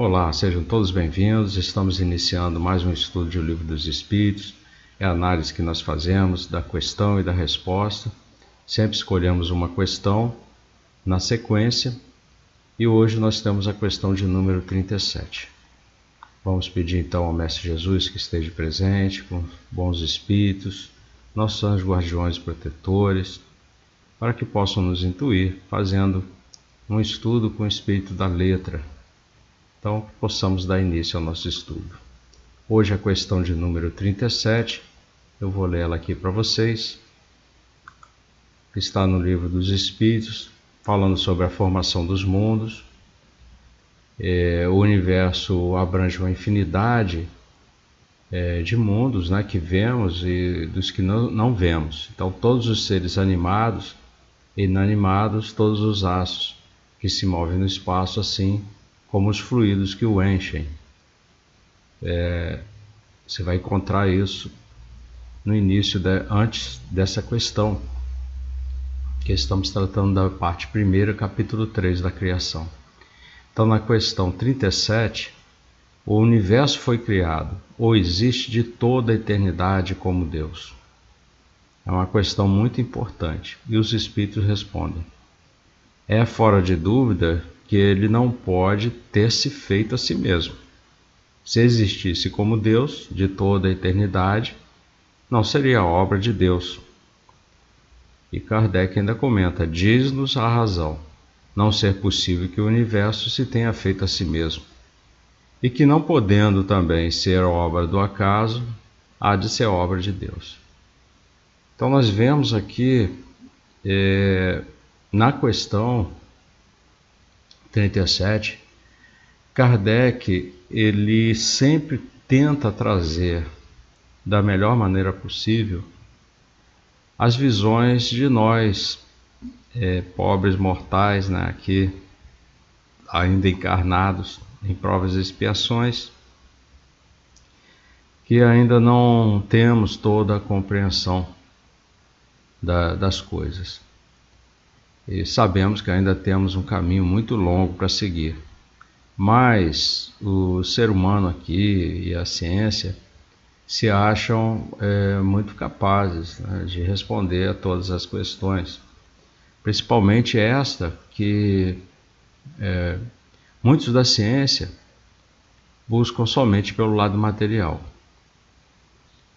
Olá, sejam todos bem-vindos. Estamos iniciando mais um estudo de O Livro dos Espíritos. É a análise que nós fazemos da questão e da resposta. Sempre escolhemos uma questão na sequência e hoje nós temos a questão de número 37. Vamos pedir então ao Mestre Jesus que esteja presente, com bons espíritos, nossos anjos guardiões e protetores, para que possam nos intuir, fazendo um estudo com o espírito da letra. Então, possamos dar início ao nosso estudo. Hoje a questão de número 37, eu vou ler ela aqui para vocês. Está no Livro dos Espíritos, falando sobre a formação dos mundos. O universo abrange uma infinidade de mundos, né, que vemos e dos que não vemos. Então, todos os seres animados e inanimados, todos os astros que se movem no espaço, assim como os fluidos que o enchem. Você vai encontrar isso no início, antes dessa questão, que estamos tratando da parte 1ª, capítulo 3 da criação. Então, na questão 37, o universo foi criado ou existe de toda a eternidade como Deus? É uma questão muito importante e os espíritos respondem: é fora de dúvida que ele não pode ter se feito a si mesmo. Se existisse como Deus de toda a eternidade, não seria obra de Deus. E Kardec ainda comenta: diz-nos a razão, não ser possível que o universo se tenha feito a si mesmo, e que não podendo também ser obra do acaso, há de ser obra de Deus. Então nós vemos aqui, na questão 37, Kardec, ele sempre tenta trazer da melhor maneira possível as visões de nós, pobres mortais, né, aqui ainda encarnados em provas e expiações, que ainda não temos toda a compreensão das coisas. E sabemos que ainda temos um caminho muito longo para seguir. Mas o ser humano aqui e a ciência se acham muito capazes, né, de responder a todas as questões. Principalmente esta, que muitos da ciência buscam somente pelo lado material.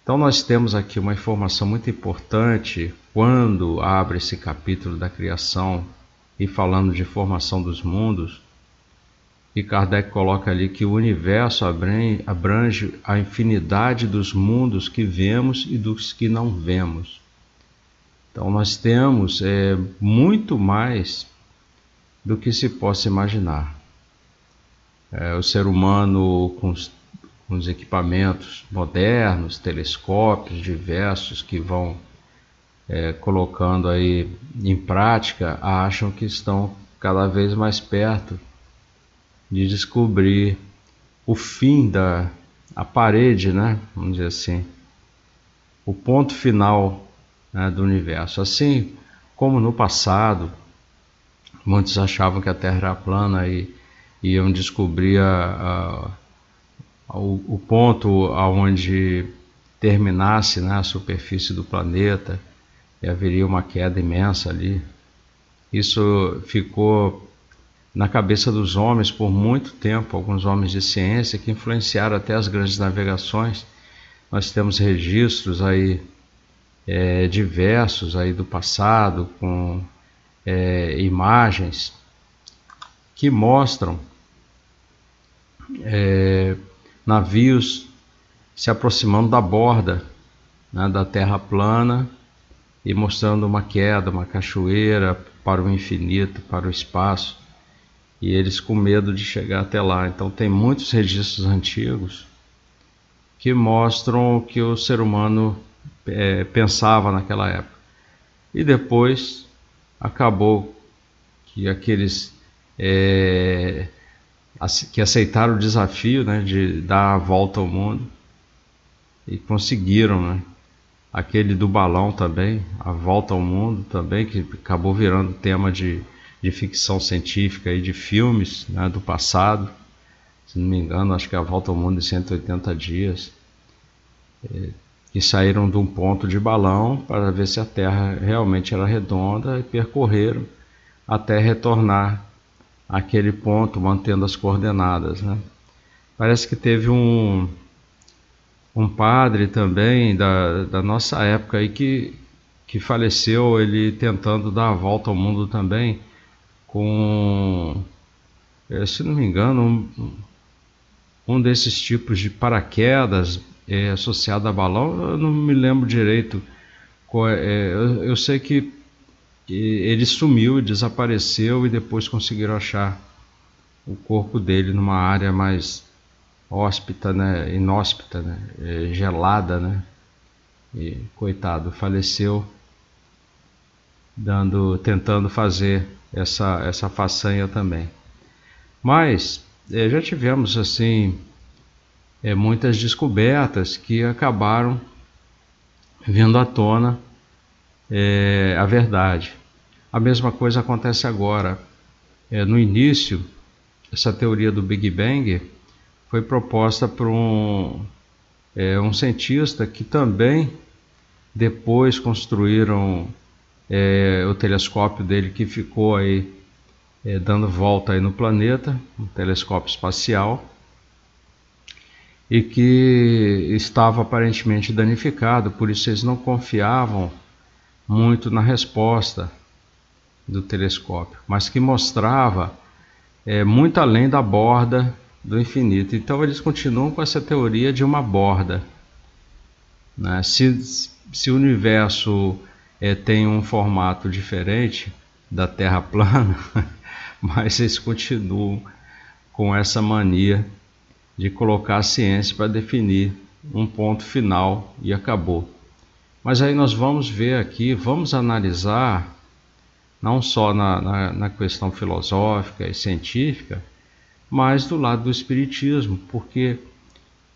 Então nós temos aqui uma informação muito importante quando abre esse capítulo da criação e falando de formação dos mundos, e Kardec coloca ali que o universo abrange a infinidade dos mundos que vemos e dos que não vemos. Então nós temos muito mais do que se possa imaginar. O ser humano com os equipamentos modernos, telescópios diversos que vão colocando aí em prática, acham que estão cada vez mais perto de descobrir o fim a parede, né? Vamos dizer assim, o ponto final, né, do universo. Assim como no passado, muitos achavam que a Terra era plana e iam descobrir o ponto aonde terminasse, né, a superfície do planeta e haveria uma queda imensa ali. Isso ficou na cabeça dos homens por muito tempo, alguns homens de ciência que influenciaram até as grandes navegações. Nós temos registros aí diversos aí do passado, com imagens que mostram navios se aproximando da borda, né, da Terra plana e mostrando uma queda, uma cachoeira para o infinito, para o espaço. E eles com medo de chegar até lá. Então tem muitos registros antigos que mostram o que o ser humano pensava naquela época. E depois acabou que aqueles que aceitaram o desafio, né, de dar a volta ao mundo e conseguiram, né? Aquele do balão também, a volta ao mundo também, que acabou virando tema de ficção científica e de filmes, né, do passado. se não me engano, acho que é a volta ao mundo de 180 dias, que saíram de um ponto de balão para ver se a Terra realmente era redonda e percorreram até retornar àquele ponto, mantendo as coordenadas, né? Parece que teve um padre também da nossa época aí que faleceu, ele tentando dar a volta ao mundo também, com, se não me engano, um desses tipos de paraquedas associado a balão. Eu não me lembro direito. Eu sei que ele sumiu, desapareceu, e depois conseguiram achar o corpo dele numa área mais hóspita, né, inóspita, né, gelada, né, e coitado, faleceu tentando fazer essa façanha também. Mas já tivemos assim muitas descobertas que acabaram vindo à tona a verdade. A mesma coisa acontece agora. No início, essa teoria do Big Bang foi proposta por um cientista que também depois construíram o telescópio dele, que ficou aí dando volta aí no planeta, um telescópio espacial, e que estava aparentemente danificado, por isso eles não confiavam muito na resposta do telescópio, mas que mostrava muito além da borda do infinito. Então eles continuam com essa teoria de uma borda, né? Se o universo tem um formato diferente da Terra plana, mas eles continuam com essa mania de colocar a ciência para definir um ponto final e acabou. Mas aí nós vamos ver aqui, vamos analisar não só na questão filosófica e científica, mas do lado do espiritismo, porque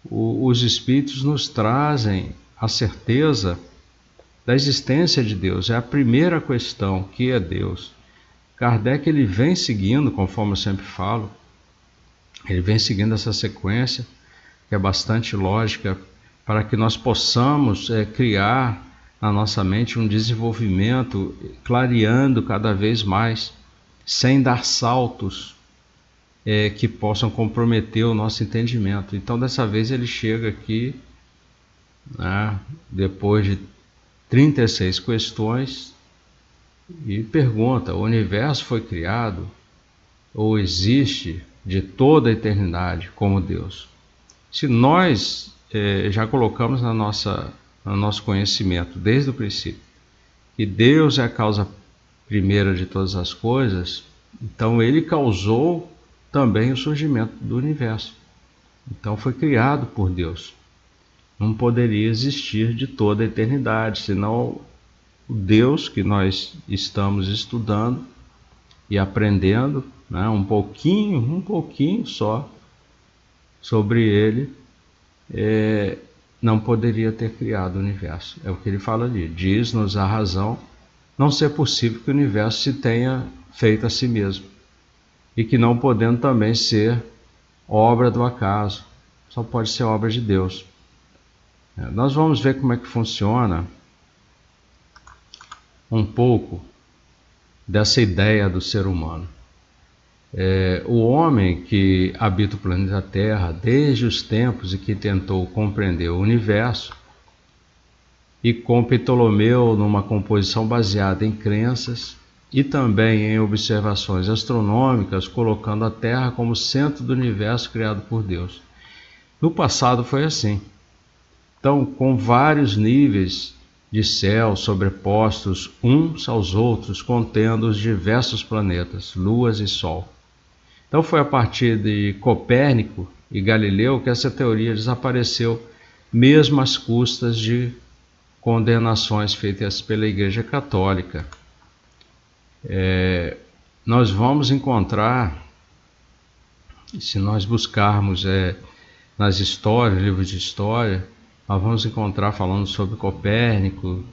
os espíritos nos trazem a certeza da existência de Deus. É a primeira questão, que é Deus. Kardec, ele vem seguindo, conforme eu sempre falo, ele vem seguindo essa sequência, que é bastante lógica, para que nós possamos criar na nossa mente um desenvolvimento, clareando cada vez mais, sem dar saltos que possam comprometer o nosso entendimento. Então, dessa vez ele chega aqui, né, depois de 36 questões, e pergunta: o universo foi criado ou existe de toda a eternidade como Deus? Se nós já colocamos no nosso conhecimento desde o princípio que Deus é a causa primeira de todas as coisas, então ele causou também o surgimento do universo. Então foi criado por Deus. Não poderia existir de toda a eternidade, senão o Deus que nós estamos estudando e aprendendo, né, um pouquinho só sobre ele, não poderia ter criado o universo. É o que ele fala ali. Diz-nos a razão não ser possível que o universo se tenha feito a si mesmo, e que não podendo também ser obra do acaso, só pode ser obra de Deus. Nós vamos ver como é que funciona um pouco dessa ideia do ser humano. O homem que habita o planeta Terra desde os tempos e que tentou compreender o universo, e com Ptolomeu numa composição baseada em crenças e também em observações astronômicas, colocando a Terra como centro do universo criado por Deus. No passado foi assim. Então, com vários níveis de céu sobrepostos uns aos outros, contendo os diversos planetas, luas e sol. Então foi a partir de Copérnico e Galileu que essa teoria desapareceu, mesmo às custas de condenações feitas pela Igreja Católica. Nós vamos encontrar, se nós buscarmos nas histórias, livros de história, nós vamos encontrar falando sobre Copérnico,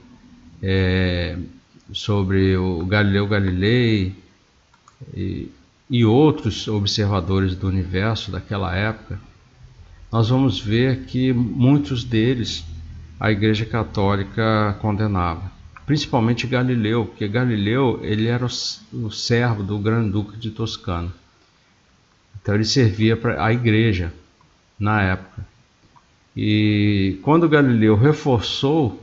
sobre o Galileu Galilei, e e outros observadores do universo daquela época, nós vamos ver que muitos deles a Igreja Católica condenava, principalmente Galileu, porque Galileu ele era o servo do Grande-Duque de Toscana. Então ele servia para a Igreja na época. E quando Galileu reforçou,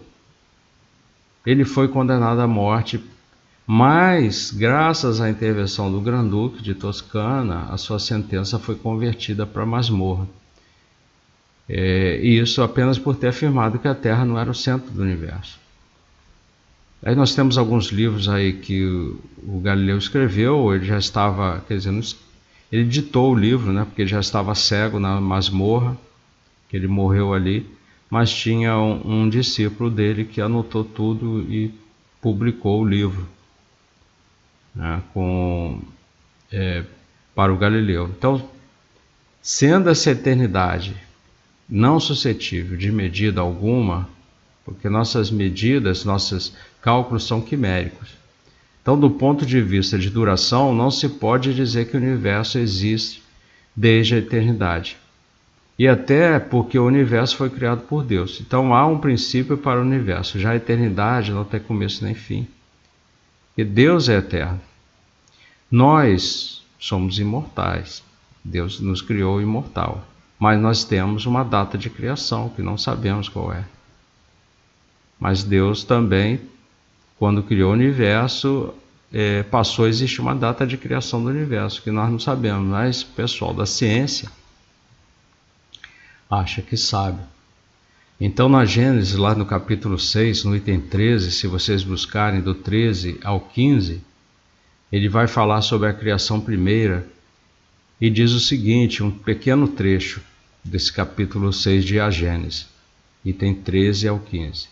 ele foi condenado à morte, mas graças à intervenção do Grande-Duque de Toscana, a sua sentença foi convertida para masmorra. E isso apenas por ter afirmado que a Terra não era o centro do universo. Aí nós temos alguns livros aí que o Galileu escreveu, ele já estava, quer dizer, ele ditou o livro, né, porque ele já estava cego na masmorra, que ele morreu ali, mas tinha um discípulo dele que anotou tudo e publicou o livro, né, para o Galileu. Então, sendo essa eternidade não suscetível de medida alguma, porque nossas medidas, nossos cálculos são quiméricos. Então, do ponto de vista de duração, não se pode dizer que o universo existe desde a eternidade. E até porque o universo foi criado por Deus. Então, há um princípio para o universo. Já a eternidade não tem começo nem fim. Porque Deus é eterno. Nós somos imortais. Deus nos criou imortal. Mas nós temos uma data de criação que não sabemos qual é. Mas Deus também, quando criou o universo, passou a existir uma data de criação do universo que nós não sabemos. Mas o pessoal da ciência acha que sabe. Então, na Gênesis, lá no capítulo 6, no item 13, se vocês buscarem do 13 ao 15, ele vai falar sobre a criação primeira e diz o seguinte, um pequeno trecho desse capítulo 6 de A Gênesis, item 13 ao 15.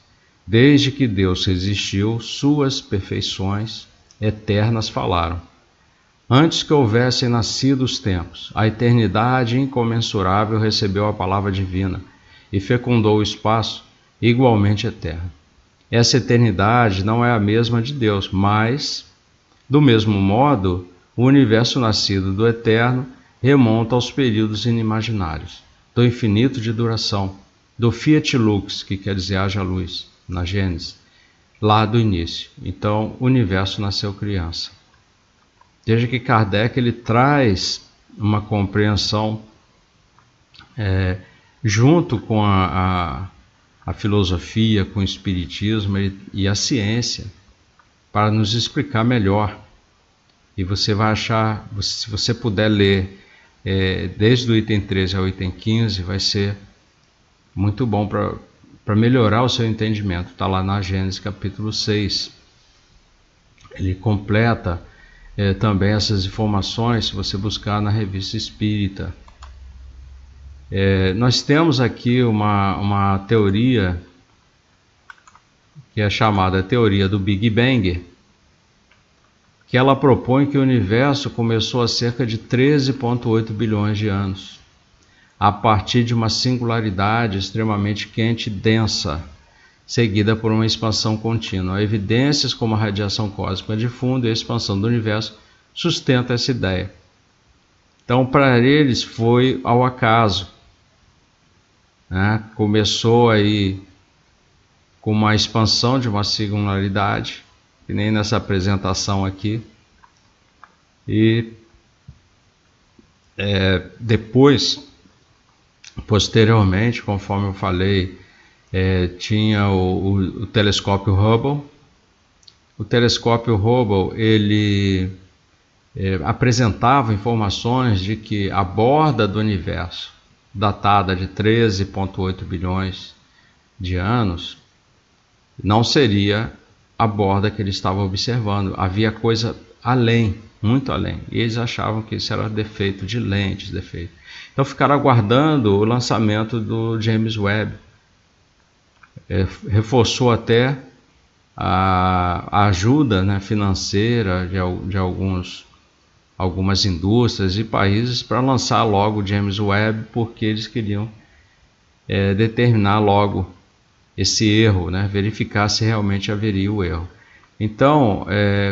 Desde que Deus existiu, suas perfeições eternas falaram. Antes que houvessem nascido os tempos, a eternidade incomensurável recebeu a palavra divina e fecundou o espaço igualmente eterno. Essa eternidade não é a mesma de Deus, mas, do mesmo modo, o universo nascido do eterno remonta aos períodos inimaginários, do infinito de duração, do Fiat Lux, que quer dizer haja luz, na Gênesis, lá do início. Então, o universo nasceu criança. Veja que Kardec ele traz uma compreensão junto com a filosofia, com o espiritismo e a ciência, para nos explicar melhor. E você vai achar, se você puder ler desde o item 13 ao item 15, vai ser muito bom para melhorar o seu entendimento. Está lá na Gênesis capítulo 6. Ele completa também essas informações, se você buscar na Revista Espírita. Nós temos aqui uma teoria que é chamada teoria do Big Bang, que ela propõe que o universo começou há cerca de 13,8 bilhões de anos, a partir de uma singularidade extremamente quente e densa, seguida por uma expansão contínua. Evidências como a radiação cósmica de fundo e a expansão do universo sustentam essa ideia. Então, para eles foi ao acaso, né? Começou aí com uma expansão de uma singularidade, que nem nessa apresentação aqui, e depois, posteriormente, conforme eu falei, tinha o telescópio Hubble. O telescópio Hubble ele apresentava informações de que a borda do universo, datada de 13,8 bilhões de anos, não seria a borda que ele estava observando. Havia coisa além, muito além. E eles achavam que isso era defeito de lentes, defeito. Então ficaram aguardando o lançamento do James Webb. Reforçou até a ajuda, né, financeira de algumas indústrias e países para lançar logo o James Webb, porque eles queriam determinar logo esse erro, né, verificar se realmente haveria o erro. Então,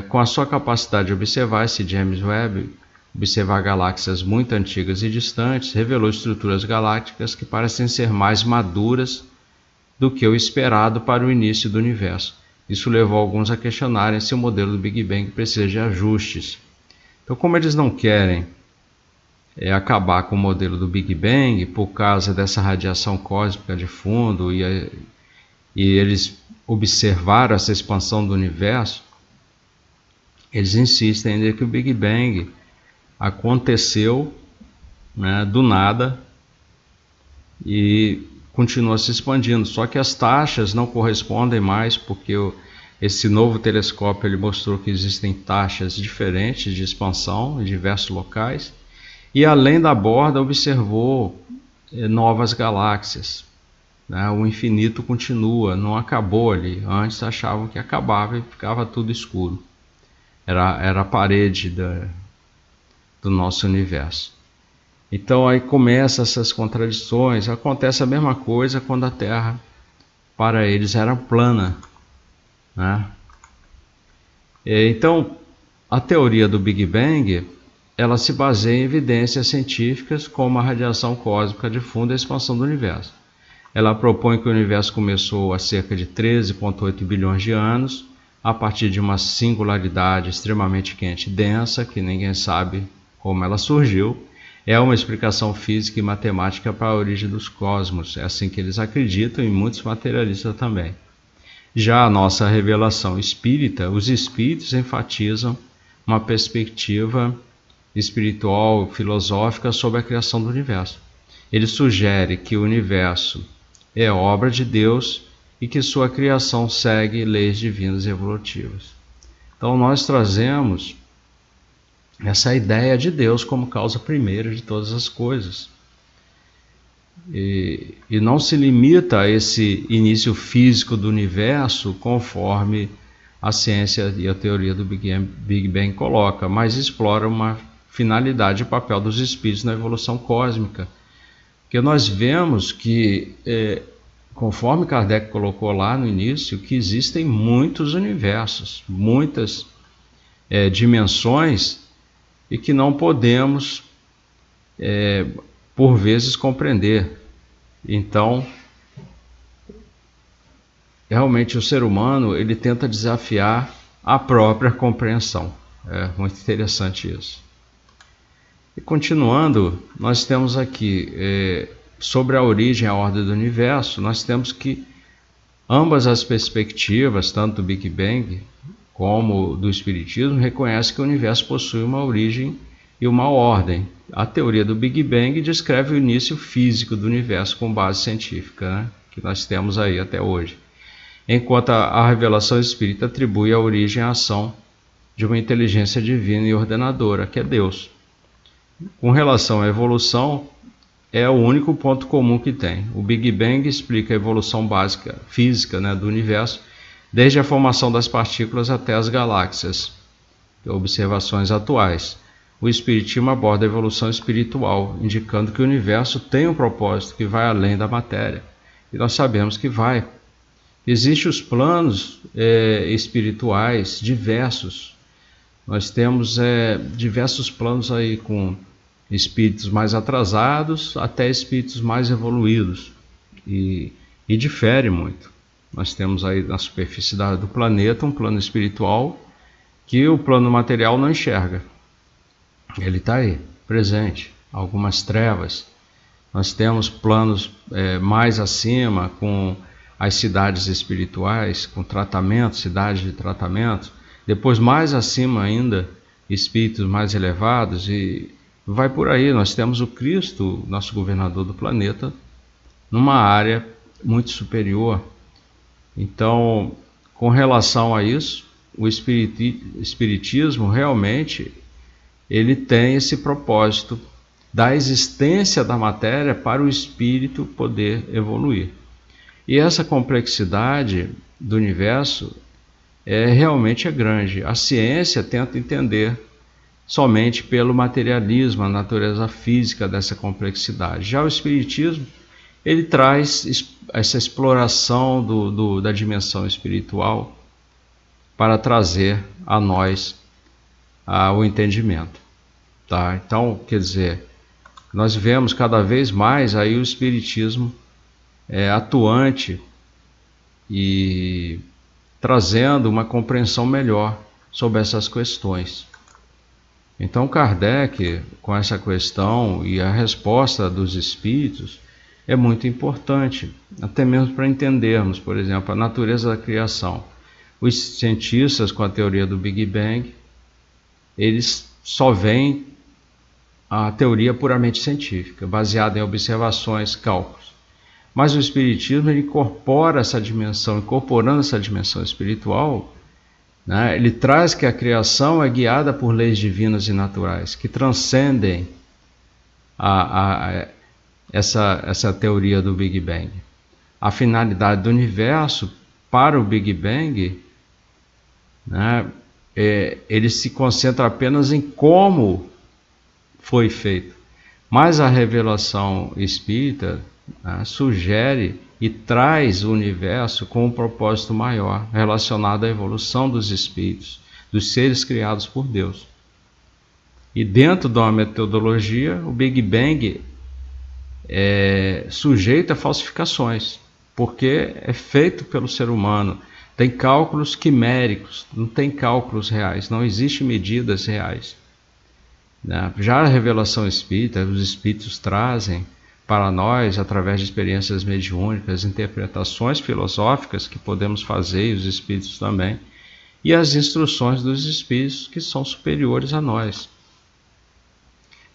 com a sua capacidade de observar esse James Webb, observar galáxias muito antigas e distantes, revelou estruturas galácticas que parecem ser mais maduras do que o esperado para o início do universo. Isso levou alguns a questionarem se o modelo do Big Bang precisa de ajustes. Então, como eles não querem acabar com o modelo do Big Bang por causa dessa radiação cósmica de fundo e eles observaram essa expansão do universo, eles insistem ainda que o Big Bang aconteceu, né, do nada e continua se expandindo. Só que as taxas não correspondem mais, porque esse novo telescópio ele mostrou que existem taxas diferentes de expansão em diversos locais. E além da borda observou novas galáxias. O infinito continua, não acabou ali. Antes achavam que acabava e ficava tudo escuro. Era a parede do nosso universo. Então aí começam essas contradições. Acontece a mesma coisa quando a Terra, para eles, era plana, né? Então, a teoria do Big Bang, ela se baseia em evidências científicas como a radiação cósmica de fundo e a expansão do universo. Ela propõe que o universo começou há cerca de 13,8 bilhões de anos, a partir de uma singularidade extremamente quente e densa, que ninguém sabe como ela surgiu. É uma explicação física e matemática para a origem dos cosmos, é assim que eles acreditam e muitos materialistas também. Já a nossa revelação espírita, os espíritos enfatizam uma perspectiva espiritual, filosófica sobre a criação do universo. Ele sugere que o universo é obra de Deus e que sua criação segue leis divinas e evolutivas. Então nós trazemos essa ideia de Deus como causa primeira de todas as coisas. E não se limita a esse início físico do universo conforme a ciência e a teoria do Big Bang coloca, mas explora uma finalidade e papel dos espíritos na evolução cósmica. Porque nós vemos que, conforme Kardec colocou lá no início, que existem muitos universos, muitas dimensões, e que não podemos, por vezes, compreender. Então, realmente o ser humano ele tenta desafiar a própria compreensão. É muito interessante isso. E continuando, nós temos aqui, sobre a origem e a ordem do universo, nós temos que ambas as perspectivas, tanto do Big Bang como do Espiritismo, reconhecem que o universo possui uma origem e uma ordem. A teoria do Big Bang descreve o início físico do universo com base científica, né, que nós temos aí até hoje. Enquanto a revelação espírita atribui a origem à ação de uma inteligência divina e ordenadora, que é Deus. Com relação à evolução, é o único ponto comum que tem. O Big Bang explica a evolução básica física, né, do universo, desde a formação das partículas até as galáxias, observações atuais. O Espiritismo aborda a evolução espiritual, indicando que o universo tem um propósito que vai além da matéria. E nós sabemos que vai. Existem os planos espirituais diversos. Nós temos diversos planos aí com espíritos mais atrasados até espíritos mais evoluídos. E difere muito. Nós temos aí na superfície do planeta um plano espiritual que o plano material não enxerga. Ele está aí, presente, algumas trevas. Nós temos planos mais acima, com as cidades espirituais, com tratamento, cidades de tratamento. Depois, mais acima ainda, espíritos mais elevados, e vai por aí. Nós temos o Cristo, nosso governador do planeta, numa área muito superior. Então, com relação a isso, o espiritismo realmente ele tem esse propósito da existência da matéria para o espírito poder evoluir. E essa complexidade do universo realmente é grande. A ciência tenta entender somente pelo materialismo, a natureza física dessa complexidade. Já o espiritismo, ele traz essa exploração da dimensão espiritual para trazer a nós o entendimento. Tá? Então, quer dizer, nós vemos cada vez mais aí o Espiritismo atuante e trazendo uma compreensão melhor sobre essas questões. Então Kardec, com essa questão e a resposta dos espíritos, é muito importante, até mesmo para entendermos, por exemplo, a natureza da criação. Os cientistas, com a teoria do Big Bang, eles só veem a teoria puramente científica, baseada em observações, cálculos. Mas o Espiritismo ele incorporando essa dimensão espiritual, né, ele traz que a criação é guiada por leis divinas e naturais, que transcendem essa teoria do Big Bang. A finalidade do universo para o Big Bang, né, ele se concentra apenas em como foi feito. Mas a revelação espírita, né, sugere e traz o universo com um propósito maior, relacionado à evolução dos espíritos, dos seres criados por Deus. E dentro de uma metodologia, o Big Bang é sujeito a falsificações, porque é feito pelo ser humano. Tem cálculos quiméricos, não tem cálculos reais, não existem medidas reais. Já a revelação espírita, os espíritos trazem para nós, através de experiências mediúnicas, interpretações filosóficas que podemos fazer, e os espíritos também, e as instruções dos espíritos que são superiores a nós.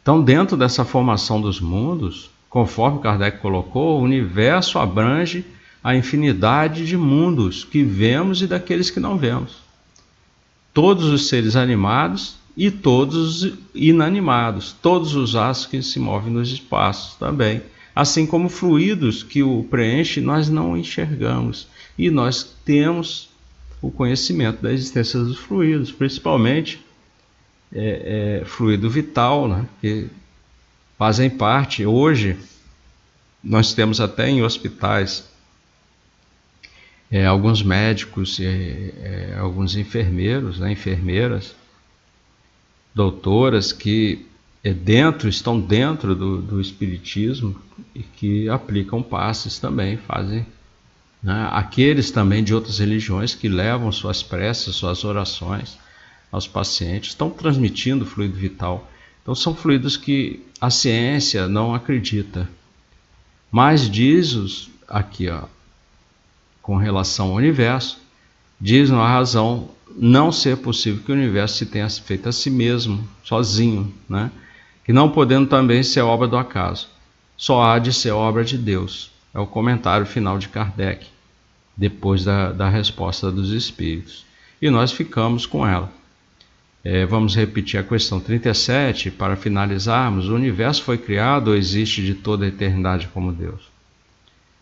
Então, dentro dessa formação dos mundos, conforme Kardec colocou, o universo abrange a infinidade de mundos que vemos e daqueles que não vemos. Todos os seres animados e todos os inanimados, todos os astros que se movem nos espaços também, assim como fluidos que o preenchem, nós não enxergamos, e nós temos o conhecimento da existência dos fluidos, principalmente fluido vital, né, que fazem parte. Hoje nós temos até em hospitais alguns médicos, alguns enfermeiros, né, enfermeiras, doutoras que estão dentro do espiritismo e que aplicam passes também, fazem, né? Aqueles também de outras religiões que levam suas preces, suas orações aos pacientes, estão transmitindo fluido vital. Então são fluidos que a ciência não acredita, mas diz aqui, com relação ao universo, diz a razão não ser possível que o universo se tenha feito a si mesmo, sozinho, né? Que não podendo também ser obra do acaso, só há de ser obra de Deus. É o comentário final de Kardec, depois da resposta dos espíritos. E nós ficamos com ela. Vamos repetir a questão 37 para finalizarmos. O universo foi criado ou existe de toda a eternidade como Deus?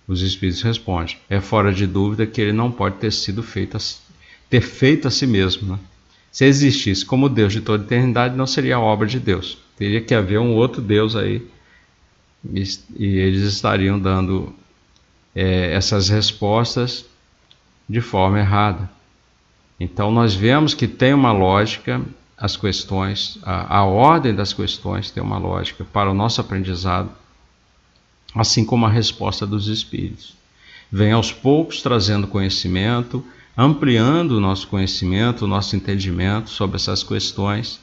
Os espíritos respondem: é fora de dúvida que ele não pode ter feito a si mesmo, né? Se existisse como Deus de toda a eternidade, não seria obra de Deus. Teria que haver um outro Deus aí, e eles estariam dando essas respostas de forma errada. Então nós vemos que tem uma lógica, as questões, a ordem das questões tem uma lógica para o nosso aprendizado, assim como a resposta dos espíritos. Vem aos poucos trazendo conhecimento, ampliando o nosso conhecimento, o nosso entendimento sobre essas questões.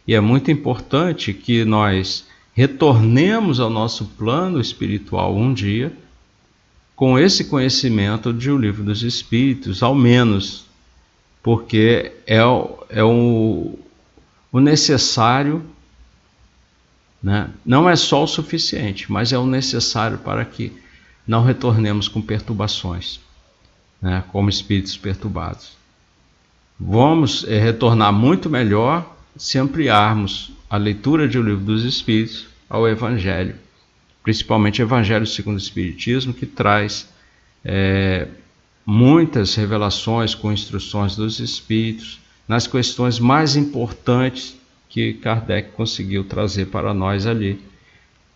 E é muito importante que nós retornemos ao nosso plano espiritual um dia, com esse conhecimento de O Livro dos Espíritos, ao menos, porque é o necessário, né? Não é só o suficiente, mas é o necessário para que não retornemos com perturbações, né? Como espíritos perturbados. Vamos retornar muito melhor se ampliarmos a leitura de O Livro dos Espíritos ao Evangelho, principalmente o Evangelho segundo o Espiritismo, que traz muitas revelações com instruções dos Espíritos nas questões mais importantes que Kardec conseguiu trazer para nós ali,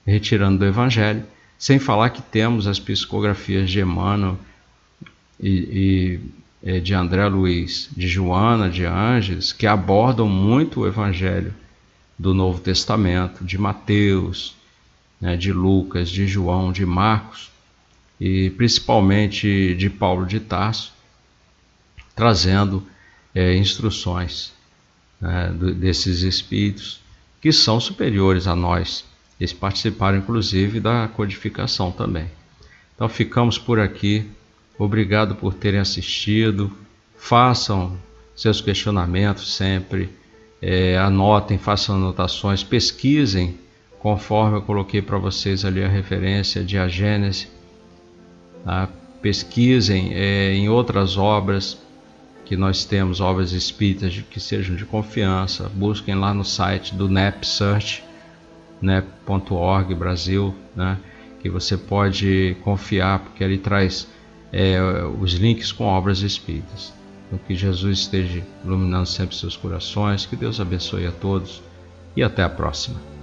retirando do Evangelho, sem falar que temos as psicografias de Emmanuel e de André Luiz, de Joana, de Ângeles, que abordam muito o Evangelho do Novo Testamento, de Mateus, né, de Lucas, de João, de Marcos e principalmente de Paulo de Tarso, trazendo instruções, né, desses espíritos que são superiores a nós. Eles participaram inclusive da codificação também. Então ficamos por aqui. Obrigado por terem assistido. Façam seus questionamentos sempre. Anotem, façam anotações, pesquisem, conforme eu coloquei para vocês ali a referência de A Gênese. Tá? Pesquisem em outras obras que nós temos, obras espíritas que sejam de confiança. Busquem lá no site do NEP Search, nep.org Brasil, né? Que você pode confiar, porque ele traz os links com obras espíritas. Então, que Jesus esteja iluminando sempre seus corações, que Deus abençoe a todos e até a próxima.